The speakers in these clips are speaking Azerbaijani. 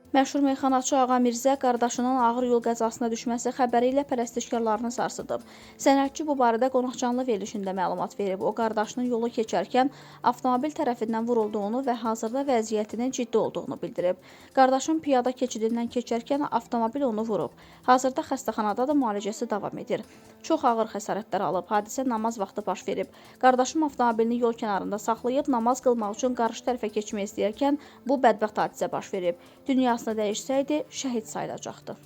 Məşhur meyxanaçı Ağa Mirzə qardaşının ağır yol qəzasına düşməsi xəbəri ilə pərəstişkarlarını sarsıdıb. Sənətçi bu barədə qonaqcanlı verilişində məlumat verib. O, qardaşının yolu keçərkən avtomobil tərəfindən vurulduğunu və hazırda vəziyyətinin ciddi olduğunu bildirib. Qardaşın piyada keçidindən keçərkən avtomobil onu vurub. Hazırda xəstəxanada da müalicəsi davam edir. Çox ağır xəsarətlər alıb. Hadisə namaz vaxtı baş verib. Qardaşım avtomobilini yol kənarında saxlayıb namaz qılmaq üçün qarşı tərəfə keçmək istəyərkən bu bədbəxt hadisə baş verib. Dünyasını dəyişsəydi, şəhid sayılacaqdı.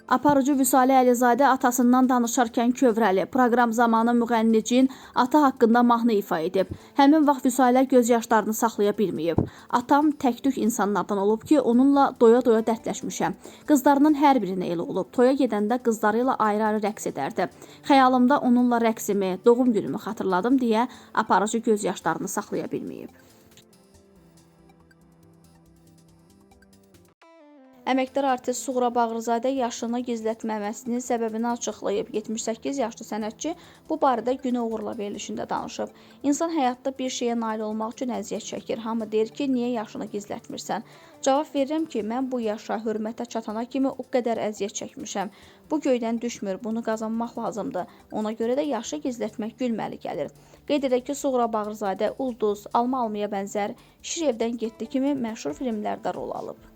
Aparıcı Vüsalə Əlizadə atasından danışarkən kövrəli. Proqram zamanı müğənnicin ata haqqında mahnı ifa edib. Həmin vaxt Vüsalə göz yaşlarını saxlaya bilməyib. Atam təktük insanlardan olub ki, onunla doya-doya dərdləşmişəm. Qızlarının hər birinə elə olub. Toya gedəndə qızları ilə ayrı-ayrı rəqs edərdi. Xəyalımda onunla rəqsimi, doğum günümü xatırladım deyə aparıcı göz yaşlarını saxlaya bilməyib. Əməkdar artist Suğra Bağırzadə yaşını gizlətməməsinin səbəbini açıqlayıb. 78 yaşlı sənətçi bu barədə Günə Uğurla verilişində danışıb. İnsan həyatda bir şeyə nail olmaq üçün əziyyət çəkir. Hamı deyir ki, niyə yaşını gizlətmirsən? Cavab verirəm ki, mən bu yaşa, hörmətə çatana kimi o qədər əziyyət çəkmişəm. Bu göydən düşmür, bunu qazanmaq lazımdır. Ona görə də yaşı gizlətmək gülməli gəlir. Qeyd edək ki, Suğra Bağırzadə Ulduz, Alma almaya bənzər, Şir evdən getdi kimi məşhur filmlərdə rol alıb.